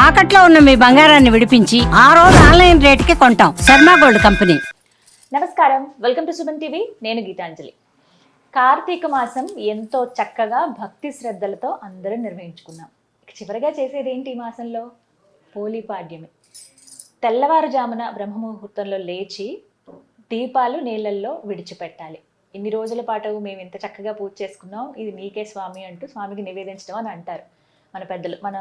తాకట్లో ఉన్న మీ బంగారాన్ని విడిపించి ఆ రోజు ఆన్లైన్ రేటుకి కొంటాం. Sharma gold company. నమస్కారం, వెల్కమ్ టు సుమన్ టీవీ. నేను గీతాంజలి. కార్తీక మాసం ఎంతో చక్కగా భక్తి శ్రద్ధలతో అందరూ నిర్వహించుకున్నాం. చివరిగా చేసేది ఏంటి ఈ మాసంలో? పోలీపాడ్యమి. తెల్లవారుజామున బ్రహ్మముహూర్తంలో లేచి దీపాలు నీళ్ళల్లో విడిచిపెట్టాలి. ఇన్ని రోజుల పాటు మేము ఇంత చక్కగా పూజ చేసుకున్నాం, ఇది నీకే స్వామి అంటూ స్వామికి నివేదించడం అని అంటారు మన పెద్దలు. మన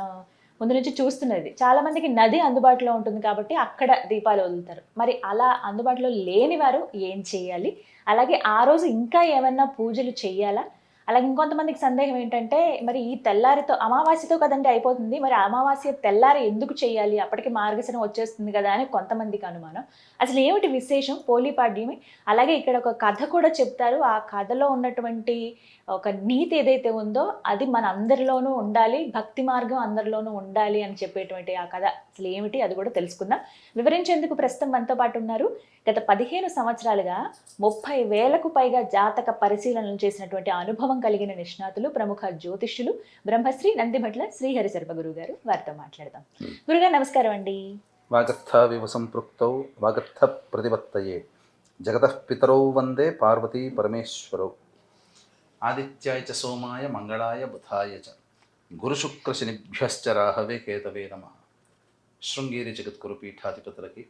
ముందు నుంచి చూస్తున్నది. చాలామందికి నది అందుబాటులో ఉంటుంది కాబట్టి అక్కడ దీపాలు వదులుతారు. మరి అలా అందుబాటులో లేని వారు ఏం చేయాలి? అలాగే ఆ రోజు ఇంకా ఏమన్నా పూజలు చేయాలా? అలాగే ఇంకొంతమందికి సందేహం ఏంటంటే, మరి ఈ తెల్లారితో అమావాస్యతో కదండి అయిపోతుంది, మరి అమావాస్య తెల్లారి ఎందుకు చేయాలి? అప్పటికి మార్గశిరం వచ్చేస్తుంది కదా అని కొంతమందికి అనుమానం. అసలు ఏమిటి విశేషం పోలీపాడ్యమి? అలాగే ఇక్కడ ఒక కథ కూడా చెప్తారు. ఆ కథలో ఉన్నటువంటి ఒక నీతి ఏదైతే ఉందో అది మన అందరిలోనూ ఉండాలి, భక్తి మార్గం అందరిలోనూ ఉండాలి అని చెప్పేటువంటి ఆ కథ అసలు ఏమిటి అది కూడా తెలుసుకుందాం. వివరించేందుకు ప్రస్తుతం మనతో పాటు ఉన్నారు గత 15 సంవత్సరాలుగా 30,000కు పైగా జాతక పరిశీలనలు చేసినటువంటి అనుభవం కలిగిన నిష్ణాతులు, ప్రముఖ జ్యోతిష్యులు బ్రహ్మశ్రీ నందిమట్ల శ్రీహరి శర్మ గురువు గారు. వారితో మాట్లాడదాం. గురుగారు నమస్కారం అండి. వాగర్థ వివ సంపృక్తౌ వాగర్థ ప్రతిపత్తయే జగతః పితరౌ వందే పార్వతీ పరమేశ్వరౌ. ఆదిత్యాయ చ సోమాయ మంగళాయ బుధాయ చ గురుశుక్ర శనిభ్యశ్చ రాహవే కేతవే నమః. శృంగేరి జగద్గురు పీఠాధిపతులకి,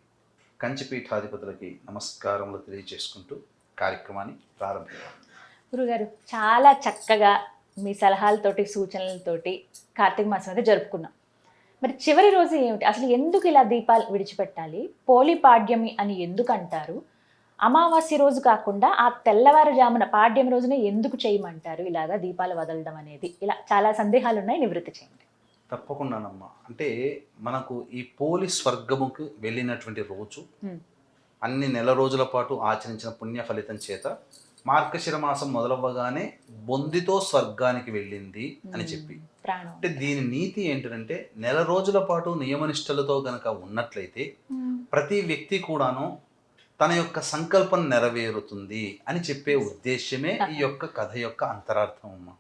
కంచి పీఠాధిపతులకి నమస్కారములు తెలియజేసుకుంటూ కార్యక్రమాన్ని ప్రారంభిద్దాం. గురుగారు, చాలా చక్కగా మీ సలహాలతోటి సూచనలతోటి కార్తీక మాసం అయితే జరుపుకున్నాం. మరి చివరి రోజు ఏమిటి? అసలు ఎందుకు ఇలా దీపాలు విడిచిపెట్టాలి? పోలీపాడ్యమి అని ఎందుకు అంటారు? అమావాస్య రోజు కాకుండా ఆ తెల్లవారుజామున పాడ్యం రోజున ఎందుకు చేయమంటారు ఇలాగా దీపాలు వదలడం అనేది? ఇలా చాలా సందేహాలు ఉన్నాయి, నివృత్తి చేయండి. తప్పకుండానమ్మా. అంటే మనకు ఈ పోలి స్వర్గముకు వెళ్ళినటువంటి రోజు అన్ని నెల రోజుల పాటు ఆచరించిన పుణ్య ఫలితం చేత మార్గశిర మాసం మొదలవ్వగానే బొందితో స్వర్గానికి వెళ్ళింది అని చెప్పి, అంటే దీని నీతి ఏంటంటే నెల రోజుల పాటు నియమనిష్టలతో గనక ఉన్నట్లయితే ప్రతి వ్యక్తి కూడాను తన యొక్క సంకల్పం నెరవేరుతుంది అని చెప్పే ఉద్దేశ్యమే ఈ యొక్క కథ యొక్క అంతరార్థం అమ్మా.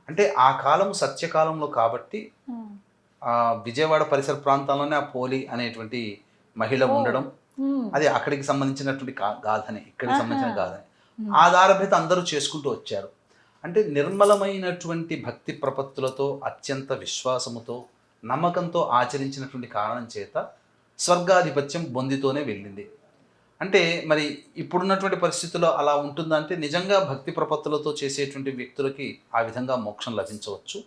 అంటే ఆ కాలం సత్యకాలంలో కాబట్టి ఆ విజయవాడ పరిసర ప్రాంతాల్లోనే ఆ పోలి అనేటువంటి మహిళ ఉండడం, అది అక్కడికి సంబంధించినటువంటి గాథనే, ఇక్కడికి సంబంధించిన గాథనే ఆధారభేత అందరూ చేసుకుంటూ వచ్చారు. అంటే నిర్మలమైనటువంటి భక్తి ప్రపత్తులతో, అత్యంత విశ్వాసముతో, నమ్మకంతో ఆచరించినటువంటి కారణం చేత స్వర్గాధిపత్యం బొందితోనే వెళ్ళింది. అంటే మరి ఇప్పుడున్నటువంటి పరిస్థితుల్లో అలా ఉంటుందంటే నిజంగా భక్తి ప్రపత్తులతో చేసేటువంటి వ్యక్తులకి ఆ విధంగా మోక్షం లభించవచ్చు.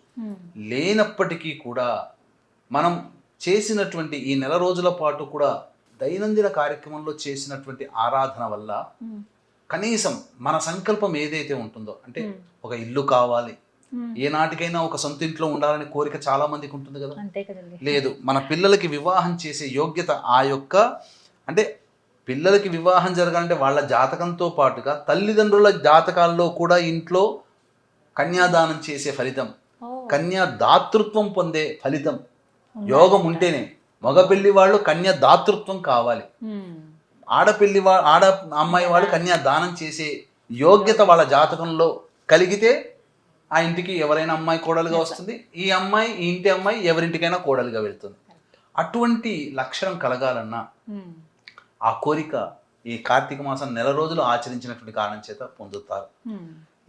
లేనప్పటికీ కూడా మనం చేసినటువంటి ఈ నెల రోజుల పాటు కూడా దైనందిన కార్యక్రమంలో చేసినటువంటి ఆరాధన వల్ల కనీసం మన సంకల్పం ఏదైతే ఉంటుందో, అంటే ఒక ఇల్లు కావాలి, ఏనాటికైనా ఒక సొంత ఇంట్లో ఉండాలనే కోరిక చాలా మందికి ఉంటుంది కదా. లేదు, మన పిల్లలకి వివాహం చేసే యోగ్యత ఆ యొక్క, అంటే పిల్లలకి వివాహం జరగాలంటే వాళ్ళ జాతకంతో పాటుగా తల్లిదండ్రుల జాతకాల్లో కూడా ఇంట్లో కన్యాదానం చేసే ఫలితం, కన్యా దాతృత్వం పొందే ఫలితం యోగం ఉంటేనే. మగ పెళ్లి వాళ్ళు కన్యా దాతృత్వం కావాలి, ఆడ అమ్మాయి వాళ్ళు కన్యా దానం చేసే యోగ్యత వాళ్ళ జాతకంలో కలిగితే ఆ ఇంటికి ఎవరైనా అమ్మాయి కోడలుగా వస్తుంది, ఈ అమ్మాయి ఈ ఇంటి అమ్మాయి ఎవరింటికైనా కోడలుగా వెళ్తుంది. అటువంటి లక్షణం కలగాలన్నా ఆ కోరిక ఈ కార్తీక మాసం నెల రోజులు ఆచరించినటువంటి కారణం చేత పొందుతారు.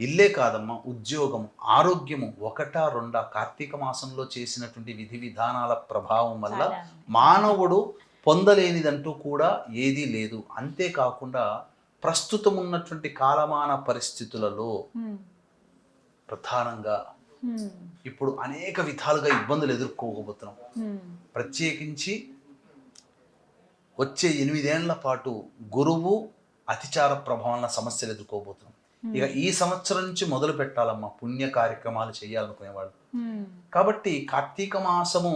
ఇల్లే కాదమ్మా, ఉద్యోగం, ఆరోగ్యము, ఒకటా రెండా కార్తీక మాసంలో చేసినటువంటి విధి విధానాల ప్రభావం వల్ల మానవుడు పొందలేనిదంటూ కూడా ఏదీ లేదు. అంతేకాకుండా ప్రస్తుతం ఉన్నటువంటి కాలమాన పరిస్థితులలో ప్రధానంగా ఇప్పుడు అనేక విధాలుగా ఇబ్బందులు ఎదుర్కోబోతున్నాం. ప్రత్యేకించి వచ్చే 8 ఏళ్ల పాటు గురువు అతిచార ప్రభావాల సమస్యలు ఎదుర్కోబోతున్నాం. ఇక ఈ సంవత్సరం నుంచి మొదలు పెట్టాలమ్మా పుణ్య కార్యక్రమాలు చేయాలనుకునేవాళ్ళు. కాబట్టి కార్తీక మాసము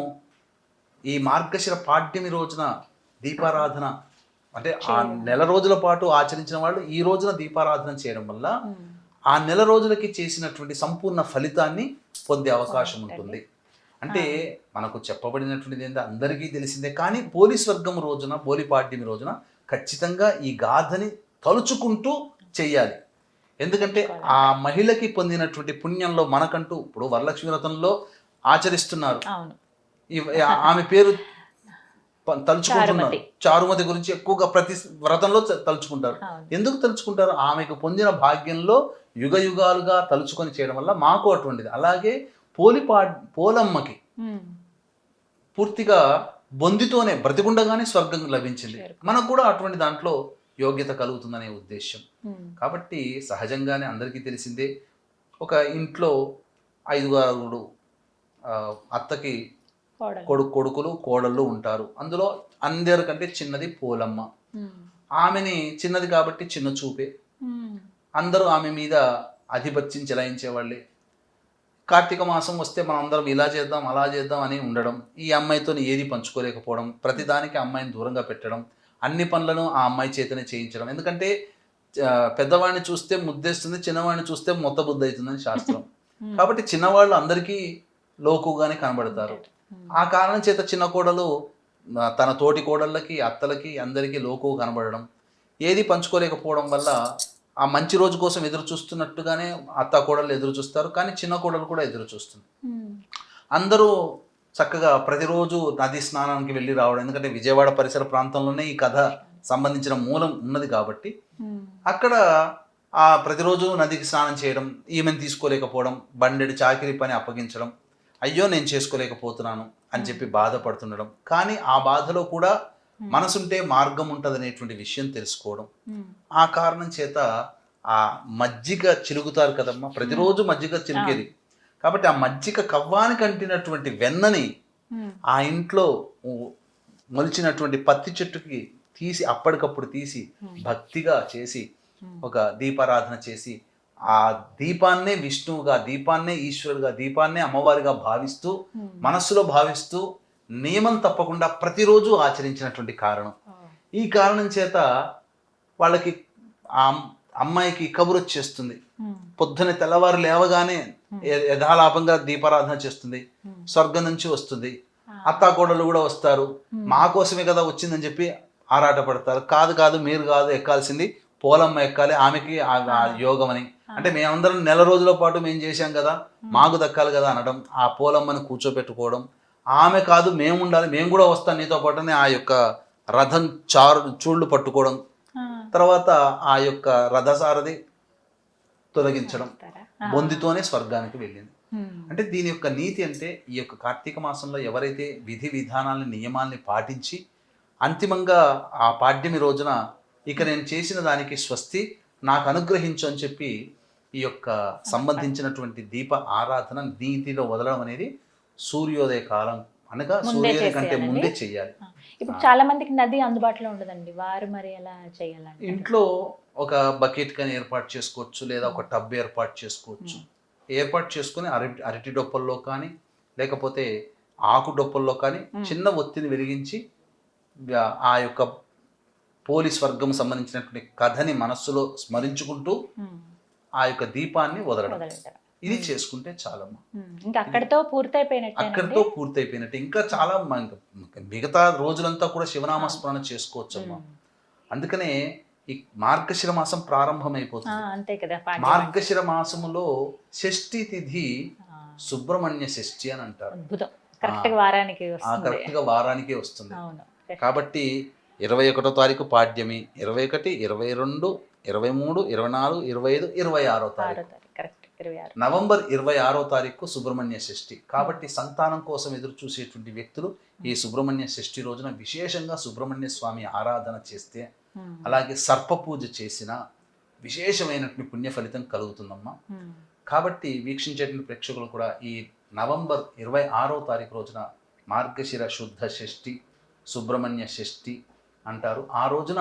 ఈ మార్గశిర పాడ్యమి రోజున దీపారాధన, అంటే ఆ నెల రోజుల పాటు ఆచరించిన వాళ్ళు ఈ రోజున దీపారాధన చేయడం వల్ల ఆ నెల రోజులకి చేసినటువంటి సంపూర్ణ ఫలితాన్ని పొందే అవకాశం ఉంటుంది. అంటే మనకు చెప్పబడినటువంటిది ఏంటంటే అందరికీ తెలిసిందే, కానీ పోలి స్వర్గం రోజున, పోలిపాడ్యమి రోజున ఖచ్చితంగా ఈ గాథని తలుచుకుంటూ చెయ్యాలి. ఎందుకంటే ఆ మహిళకి పొందినటువంటి పుణ్యంలో మనకంటూ ఇప్పుడు వరలక్ష్మి వ్రతంలో ఆచరిస్తున్నారు, ఆమె పేరు తలుచుకుంటున్నారు. చారుమతి. చారుమతి గురించి ఎక్కువగా ప్రతి వ్రతంలో తలుచుకుంటారు. అవును. ఎందుకు తలుచుకుంటారు? ఆమెకు పొందిన భాగ్యంలో యుగ యుగాలుగా తలుచుకొని చేయడం వల్ల మాకు అటువంటిది. అలాగే పోలమ్మకి ఉమ్. పూర్తిగా బొందితోనే బ్రతికుండగానే స్వర్గం లభించింది. మనకు కూడా అటువంటి దాంట్లో యోగ్యత కలుగుతుందనే ఉద్దేశం. ఉమ్. కాబట్టి సహజంగానే అందరికీ తెలిసిందే, ఒక ఇంట్లో 5 అత్తకి కోడలు. కొడుకులు కోడళ్ళు ఉంటారు. అందులో అందరికంటే చిన్నది పోలమ్మ. ఉమ్. ఆమెని చిన్నది కాబట్టి చిన్న చూపే, ఉమ్. అందరూ ఆమె మీద ఆధిపత్యం చెలాయించేవాళ్ళే. కార్తీక మాసం వస్తే మనం అందరం ఇలా చేద్దాం అలా చేద్దాం అని ఉండడం, ఈ అమ్మాయితో ఏది పంచుకోలేకపోవడం, ప్రతిదానికి అమ్మాయిని దూరంగా పెట్టడం, అన్ని పనులను ఆ అమ్మాయి చేతనే చేయించడం. ఎందుకంటే పెద్దవాడిని చూస్తే ముద్దేస్తుంది, చిన్నవాడిని చూస్తే మొత్త బుద్ధి అవుతుందని శాస్త్రం. కాబట్టి చిన్నవాళ్ళు అందరికీ లోకుగానే కనబడతారు. ఆ కారణం చేత చిన్న కోడలు తన తోటి కోడళ్ళకి అత్తలకి అందరికీ లోకు కనబడడం, ఏది పంచుకోలేకపోవడం వల్ల ఆ మంచి రోజు కోసం ఎదురు చూస్తున్నట్టుగానే అత్త కోడళ్ళు ఎదురు చూస్తారు, కానీ చిన్న కోడలు కూడా ఎదురు చూస్తుంది. ఉమ్. అందరూ చక్కగా ప్రతిరోజు నది స్నానానికి వెళ్ళి రావడం, ఎందుకంటే విజయవాడ పరిసర ప్రాంతంలోనే ఈ కథ సంబంధించిన మూలం ఉన్నది కాబట్టి ఉమ్. అక్కడ ప్రతిరోజు నదికి స్నానం చేయడం, ఈమెను తీసుకోలేకపోవడం, బండెడు చాకిరీ పని అప్పగించడం, అయ్యో నేను చేసుకోలేకపోతున్నాను అని చెప్పి బాధపడుతుండడం. కానీ ఆ బాధలో కూడా మనసుంటే మార్గం ఉంటుంది అనేటువంటి విషయం తెలుసుకోవడం. ఆ కారణం చేత ఆ మజ్జిగ చిలుకుతారు కదమ్మా, ప్రతిరోజు మజ్జిగ చిలికేది. కాబట్టి ఆ మజ్జిగ కవ్వానికి అంటినటువంటి వెన్నని ఆ ఇంట్లో మొలిచినటువంటి పత్తి చెట్టుకి తీసి అప్పటికప్పుడు తీసి భక్తిగా చేసి ఒక దీపారాధన చేసి ఆ దీపాన్నే విష్ణువుగా, దీపాన్నే ఈశ్వరుగా, దీపాన్నే అమ్మవారిగా భావిస్తూ మనస్సులో భావిస్తూ నియమం తప్పకుండా ప్రతిరోజు ఆచరించినటువంటి కారణం. ఈ కారణం చేత వాళ్ళకి ఆ అమ్మాయికి కబురు వచ్చేస్తుంది. పొద్దున తెల్లవారు లేవగానే యథాలాపంగా దీపారాధన చేస్తుంది, స్వర్గం నుంచి వస్తుంది. అత్తాకోడలు కూడా వస్తారు, మా కోసమే కదా వచ్చిందని చెప్పి ఆరాట పడతారు. కాదు కాదు మీరు కాదు ఎక్కాల్సింది, పోలమ్మ ఎక్కాలి, ఆమెకి ఆ యోగం అని. అంటే మేమందరం నెల రోజుల పాటు మేము చేశాం కదా, మాకు దక్కాలి కదా అనడం, ఆ పోలమ్మని కూర్చోబెట్టుకోవడం, ఆమె కాదు మేము ఉండాలి, మేము కూడా వస్తాం నీతో పాటునే ఆ యొక్క రథం చూళ్ళు పట్టుకోవడం, తర్వాత ఆ యొక్క రథసారథి తొలగించడం, బొందితోనే స్వర్గానికి వెళ్ళింది. అంటే దీని యొక్క నీతి అంటే, ఈ యొక్క కార్తీక మాసంలో ఎవరైతే విధి విధానాలని నియమాల్ని పాటించి అంతిమంగా ఆ పాడ్యమి రోజున ఇక నేను చేసిన దానికి స్వస్తి నాకు అనుగ్రహించు అని చెప్పి ఈ యొక్క సంబంధించినటువంటి దీప ఆరాధన నీతిలో వదలడం అనేది సూర్యోదయ కాలం అనగా సూర్యోదయం కంటే ముందే చెయ్యాలి. ఇప్పుడు చాలా మందికి నది అందుబాటులో ఉండదండి, వారు మరి ఎలా చేయాలంటే ఇంట్లో ఒక బకెట్ కానీ ఏర్పాటు చేసుకోవచ్చు, లేదా ఒక టబ్ ఏర్పాటు చేసుకోవచ్చు. ఏర్పాటు చేసుకుని అరటి డొప్పల్లో కానీ లేకపోతే ఆకు డొప్పల్లో కానీ చిన్న ఒత్తిని వెలిగించి ఆ యొక్క పోలీస్ వర్గం సంబంధించినటువంటి కథని మనస్సులో స్మరించుకుంటూ ఆ యొక్క దీపాన్ని వదలడం, ఇది చేసుకుంటే చాలమ్మా. ఇంకా అక్కడితో పూర్తయిపోయినట్టే. ఇంకా చాలా మిగతా రోజులంతా కూడా శివనామస్మరణ చేసుకోవచ్చమ్మా. అందుకనే ఈ మార్గశిర మాసం ప్రారంభమైపోతుంది. అంతే కదా, మార్గశిర మాసములో షష్ఠి తిథి సుబ్రహ్మణ్య షష్ఠి అని అంటారు. కరెక్ట్ గా వారానికే వస్తుంది. కాబట్టి 21వ తారీఖు పాడ్యమి, 21, 22, 23, 24, 25, 26వ తారీఖు, నవంబర్ 26వ తారీఖు సుబ్రహ్మణ్య షష్ఠి. కాబట్టి సంతానం కోసం ఎదురు చూసేటువంటి వ్యక్తులు ఈ సుబ్రహ్మణ్య షష్ఠి రోజున విశేషంగా సుబ్రహ్మణ్య స్వామి ఆరాధన చేస్తే, అలాగే సర్ప పూజ చేసిన విశేషమైనటువంటి పుణ్య ఫలితం కలుగుతుందమ్మా. కాబట్టి వీక్షించేటువంటి ప్రేక్షకులు కూడా ఈ నవంబర్ 26వ తారీఖు రోజున మార్గశిర శుద్ధ షష్ఠి, సుబ్రహ్మణ్య షష్ఠి అంటారు. ఆ రోజున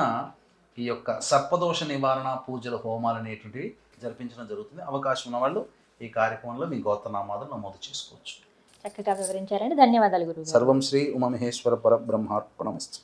ఈ యొక్క సర్పదోష నివారణ పూజల హోమాలు అనేటువంటివి జరిపించడం జరుగుతుంది. అవకాశం ఉన్న వాళ్ళు ఈ కార్యక్రమంలో మీ గోత్రనామాలను నమోదు చేసుకోవచ్చు. చక్కగా వివరించారండి, ధన్యవాదాలు గురువు. సర్వం శ్రీ ఉమామహేశ్వర పరబ్రహ్మార్పణమస్తు.